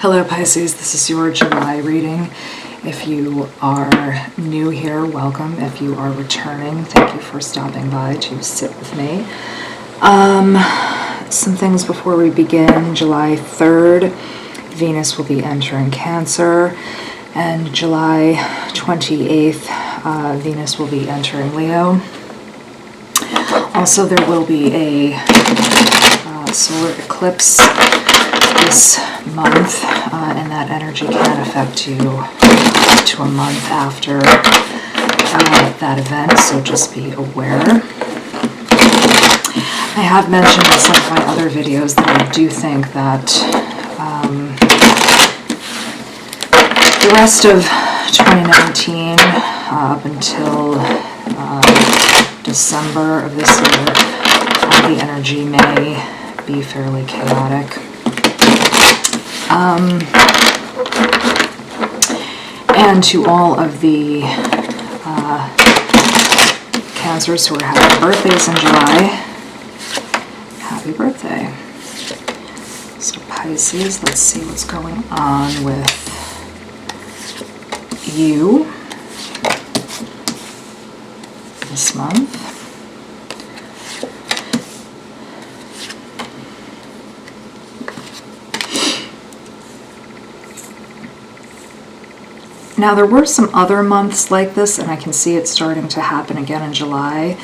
Hello Pisces, this is your July reading. If you are new here, welcome. If you are returning, thank you for stopping by to sit with me. Some things before we begin. July 3rd, Venus will be entering Cancer, and July 28th, Venus will be entering Leo. Also, there will be a solar eclipse this month, and that energy can affect you up to a month after that event, so just be aware. I have mentioned in some of my other videos that I do think that the rest of 2019 up until December of this year, the energy may be fairly chaotic. And to all of the Cancers who are having birthdays in July, happy birthday. So Pisces, let's see what's going on with you this month. Now, there were some other months like this, and I can see it starting to happen again in July.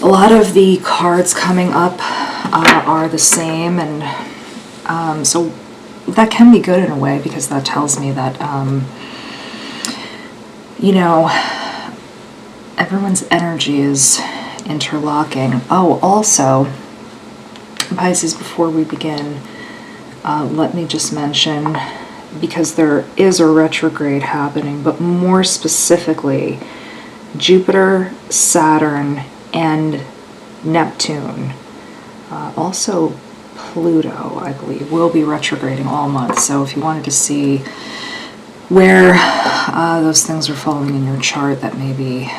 A lot of the cards coming up are the same, and so that can be good in a way, because that tells me that, you know, everyone's energy is interlocking. Oh, also, Pisces, before we begin, let me just mention, because there is a retrograde happening, but more specifically, Jupiter, Saturn, and Neptune, also Pluto, I believe, will be retrograding all month. So if you wanted to see where those things are falling in your chart, that may be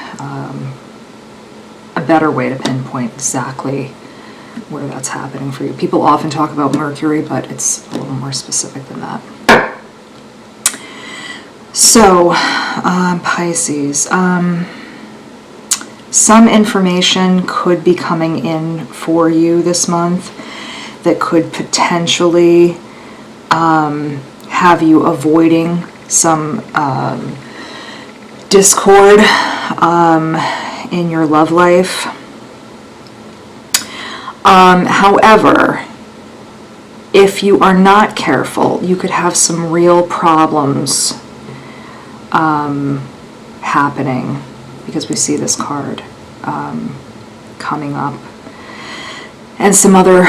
a better way to pinpoint exactly where that's happening for you. People often talk about Mercury, but it's a little more specific than that. So, Pisces, some information could be coming in for you this month that could potentially have you avoiding some discord in your love life. However, if you are not careful, you could have some real problems happening, because we see this card coming up, and some other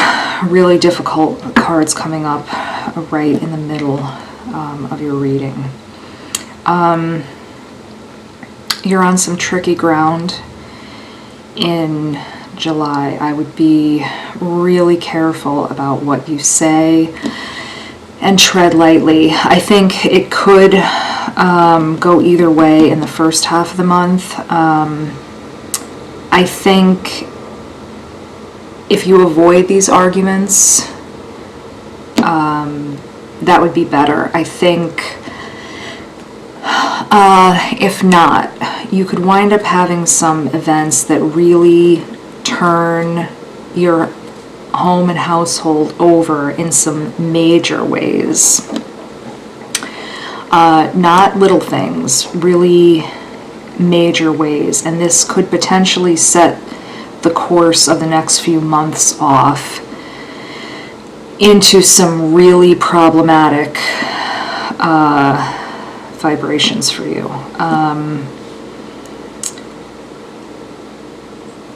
really difficult cards coming up right in the middle of your reading. You're on some tricky ground in July. I would be really careful about what you say and tread lightly. I think it could go either way in the first half of the month. I think if you avoid these arguments, that would be better. I think if not, you could wind up having some events that really turn your home and household over in some major ways. Not little things, really major ways. And this could potentially set the course of the next few months off into some really problematic vibrations for you.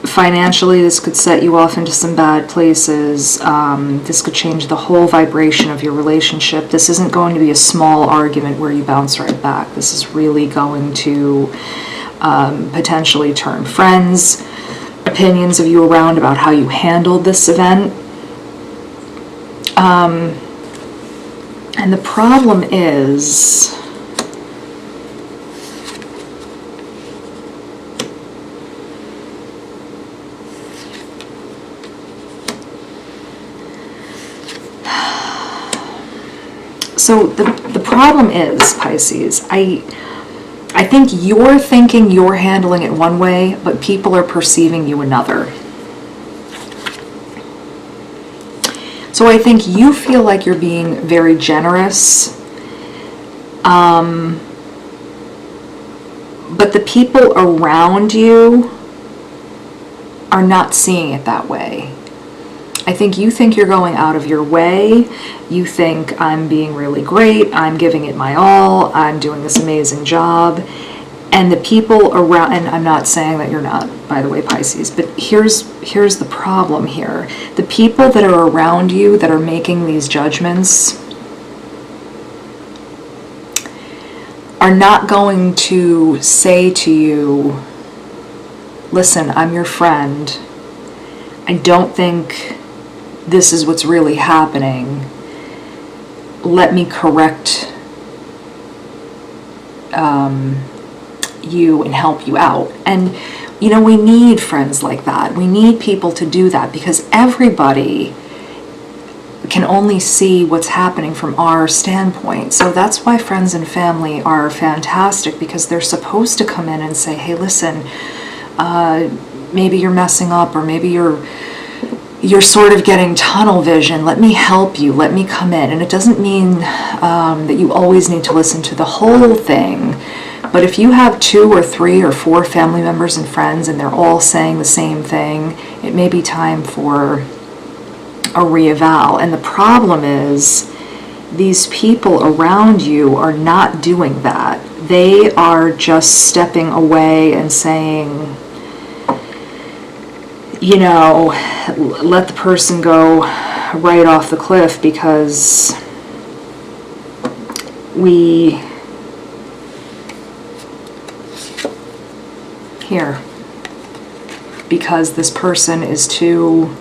Financially, this could set you off into some bad places. This could change the whole vibration of your relationship. This isn't going to be a small argument where you bounce right back. This is really going to potentially turn friends' opinions of you around about how you handled this event. And the problem is, So the problem is, Pisces, I think you're thinking you're handling it one way, but people are perceiving you another. So I think you feel like you're being very generous, but the people around you are not seeing it that way. I think you think you're going out of your way. You think I'm being really great, I'm giving it my all, I'm doing this amazing job. And the people around, and I'm not saying that you're not, by the way, Pisces, but here's the problem here. The people that are around you that are making these judgments are not going to say to you, listen, I'm your friend. I don't think this is what's really happening. Let me correct you and help you out. And you know, we need friends like that. We need people to do that, because everybody can only see what's happening from our standpoint. So that's why friends and family are fantastic, because they're supposed to come in and say, hey, listen, maybe you're messing up, or maybe you're sort of getting tunnel vision. Let me help you. Let me come in. And it doesn't mean that you always need to listen to the whole thing. But if you have 2 or 3 or 4 family members and friends and they're all saying the same thing, it may be time for a reeval. And the problem is, these people around you are not doing that. They are just stepping away and saying, you know, let the person go right off the cliff, because because this person is too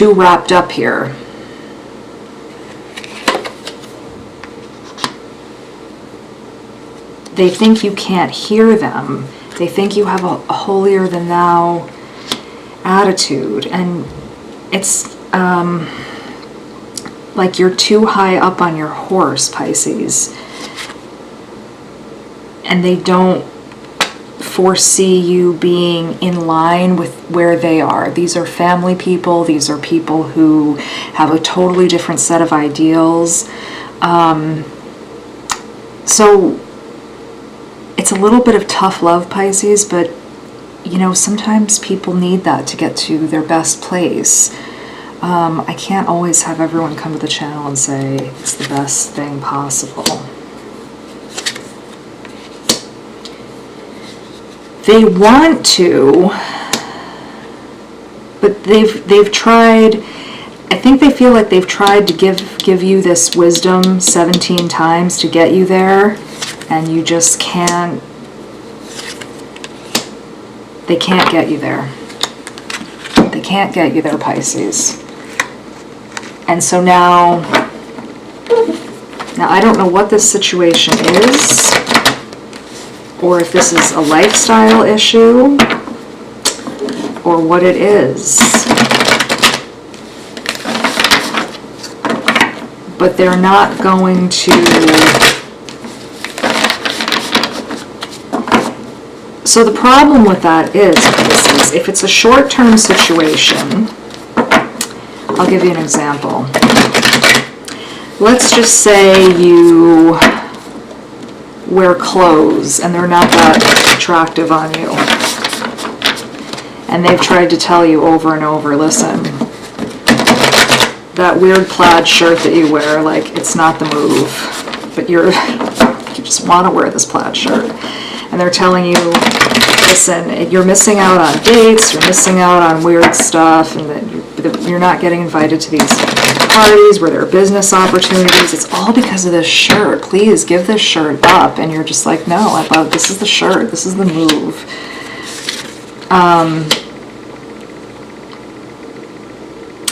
wrapped up here. They think you can't hear them. They think you have a holier than thou attitude, and it's like you're too high up on your horse, Pisces, and they don't foresee you being in line with where they are. These are family people. These are people who have a totally different set of ideals. So it's a little bit of tough love, Pisces, but you know, sometimes people need that to get to their best place. I can't always have everyone come to the channel and say it's the best thing possible. They want to, but they've tried. I think they feel like they've tried to give you this wisdom 17 times to get you there, and you just can't. They can't get you there. They can't get you there, Pisces. And so now I don't know what this situation is, or if this is a lifestyle issue, or what it is. But they're not going to. So the problem with that is, if it's a short-term situation, I'll give you an example. Let's just say you wear clothes and they're not that attractive on you. And they've tried to tell you over and over, listen, that weird plaid shirt that you wear, like, it's not the move. But you just want to wear this plaid shirt. And they're telling you, listen, you're missing out on dates, you're missing out on weird stuff, and that you're not getting invited to these parties where there are business opportunities. It's all because of this shirt. Please give this shirt up. And you're just like, no, I love, this is the shirt, this is the move.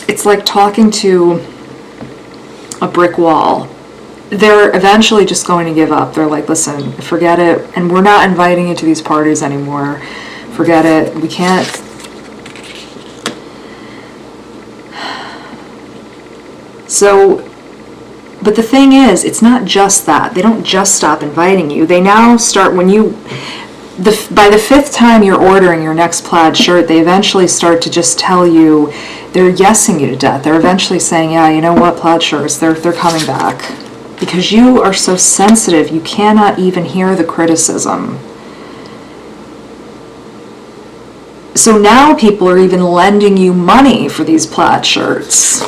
It's like talking to a brick wall. They're eventually just going to give up. They're like, listen, forget it, and we're not inviting you to these parties anymore. Forget it. We can't. So But the thing is, it's not just that. They don't just stop inviting you. They now start, when you, by the 5th time you're ordering your next plaid shirt, they eventually start to just tell you, they're yesing you to death. They're eventually saying, yeah, you know what, plaid shirts, they're coming back. Because you are so sensitive, you cannot even hear the criticism. So now people are even lending you money for these plaid shirts.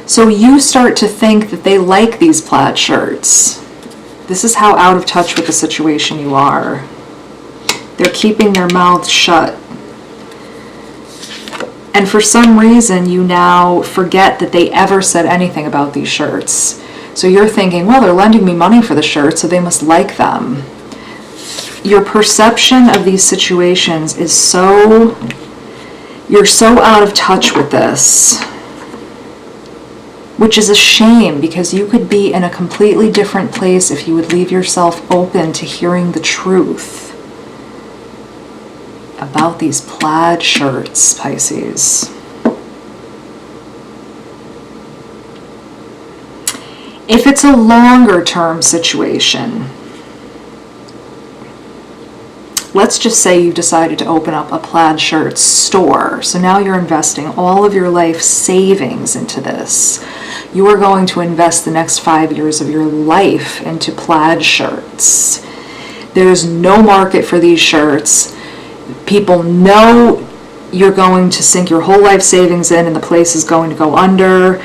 So you start to think that they like these plaid shirts. This is how out of touch with the situation you are. They're keeping their mouths shut. And for some reason, you now forget that they ever said anything about these shirts. So you're thinking, well, they're lending me money for the shirts, so they must like them. Your perception of these situations is so, you're so out of touch with this. Which is a shame, because you could be in a completely different place if you would leave yourself open to hearing the truth about these plaid shirts, Pisces. If it's a longer term situation, let's just say you've decided to open up a plaid shirt store. So now you're investing all of your life savings into this. You are going to invest the next 5 years of your life into plaid shirts. There's no market for these shirts. People know you're going to sink your whole life savings in, and the place is going to go under.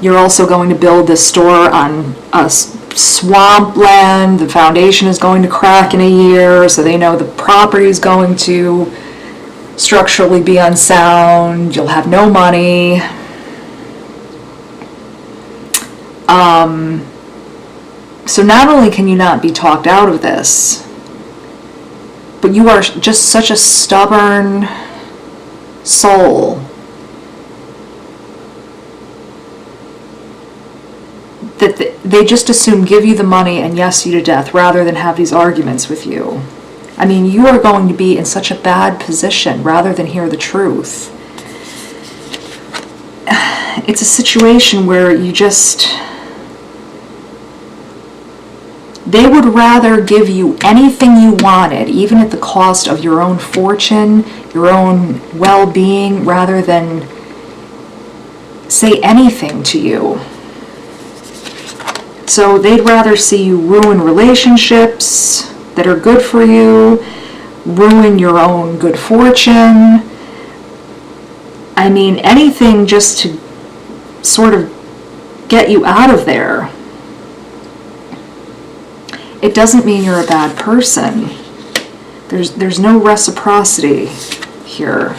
You're also going to build this store on a swampland. The foundation is going to crack in a year, so they know the property is going to structurally be unsound. You'll have no money. So not only can you not be talked out of this, but you are just such a stubborn soul that they just assume give you the money and yes you to death rather than have these arguments with you. I mean, you are going to be in such a bad position rather than hear the truth. It's a situation where you just... They would rather give you anything you wanted, even at the cost of your own fortune, your own well-being, rather than say anything to you. So they'd rather see you ruin relationships that are good for you, ruin your own good fortune. I mean, anything just to sort of get you out of there. It doesn't mean you're a bad person. There's no reciprocity here.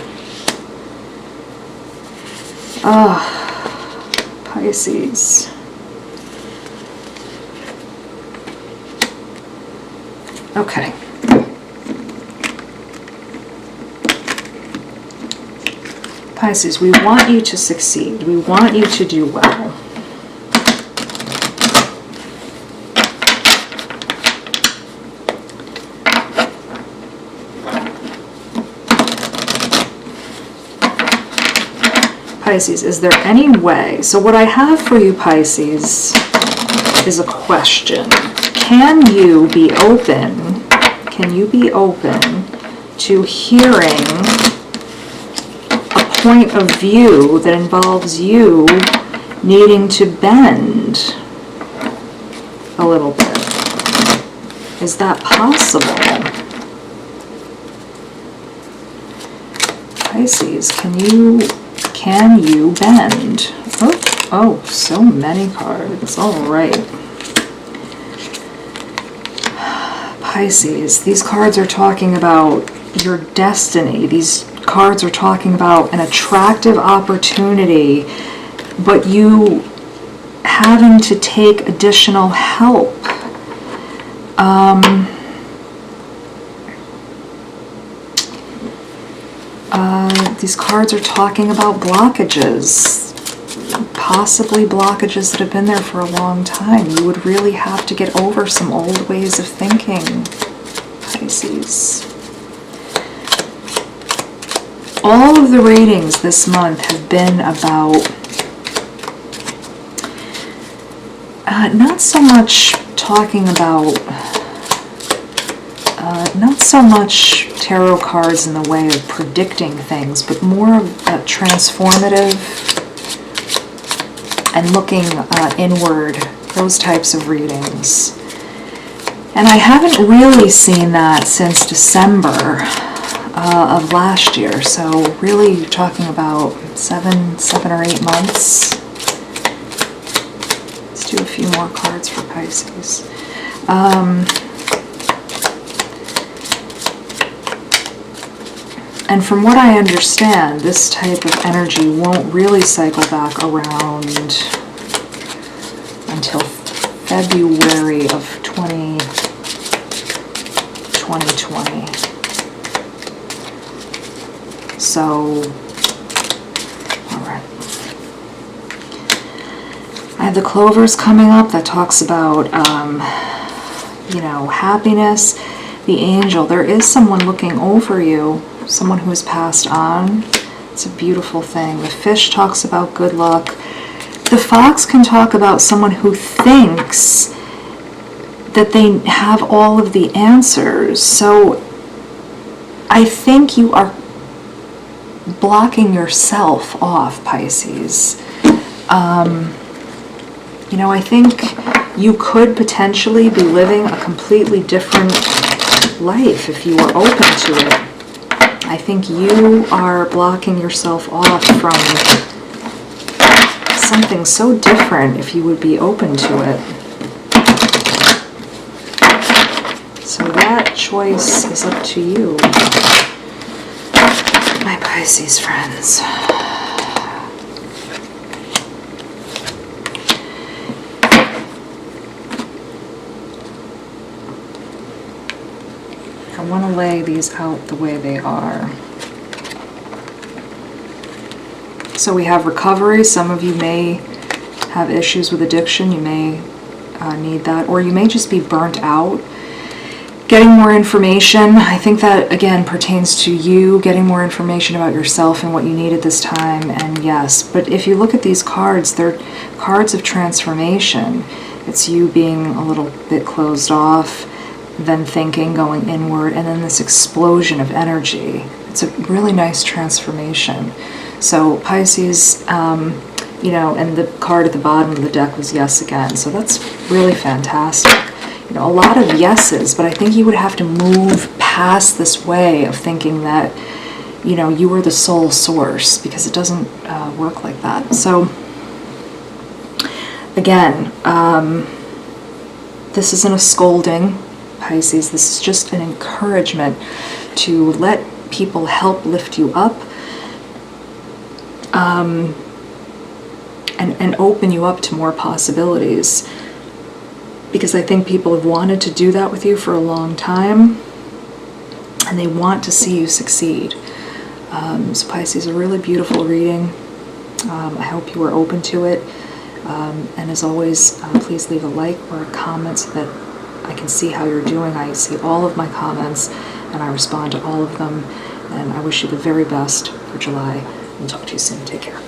Pisces. Okay. Pisces, we want you to succeed. We want you to do well. Pisces, is there any way? So what I have for you, Pisces, is a question. Can you be open to hearing a point of view that involves you needing to bend a little bit? Is that possible? Pisces, can you bend? Oh, so many cards. All right. Pisces, these cards are talking about your destiny. These cards are talking about an attractive opportunity, but you having to take additional help. These cards are talking about blockages, possibly blockages that have been there for a long time. You would really have to get over some old ways of thinking, Pisces. all of the readings this month have been about not so much talking about, not so much tarot cards in the way of predicting things, but more of a transformative and looking inward, those types of readings. And I haven't really seen that since December of last year, so really talking about 7 or 8 months. Let's do a few more cards for Pisces. And from what I understand, this type of energy won't really cycle back around until February of 2020. So, alright. I have the Clovers coming up that talks about, you know, happiness. The Angel, there is someone looking over you, someone who has passed on. It's a beautiful thing. The Fish talks about good luck. The Fox can talk about someone who thinks that they have all of the answers. So I think you are blocking yourself off, Pisces. You know, I think you could potentially be living a completely different life if you were open to it. I think you are blocking yourself off from something so different if you would be open to it. So that choice is up to you, my Pisces friends. I want to lay these out the way they are. So we have recovery. Some of you may have issues with addiction. You may need that, or you may just be burnt out. Getting more information. I think that, again, pertains to you getting more information about yourself and what you need at this time, and yes. But if you look at these cards, they're cards of transformation. It's you being a little bit closed off, then thinking, going inward, and then this explosion of energy. It's a really nice transformation. So Pisces, you know, and the card at the bottom of the deck was yes again. So that's really fantastic. You know, a lot of yeses, but I think you would have to move past this way of thinking that, you know, you are the sole source, because it doesn't work like that. So again, this isn't a scolding, Pisces. This is just an encouragement to let people help lift you up, and open you up to more possibilities, because I think people have wanted to do that with you for a long time, and they want to see you succeed. So Pisces, a really beautiful reading. I hope you are open to it, and as always, please leave a like or a comment so that I can see how you're doing. I see all of my comments and I respond to all of them, and I wish you the very best for July. We'll talk to you soon. Take care.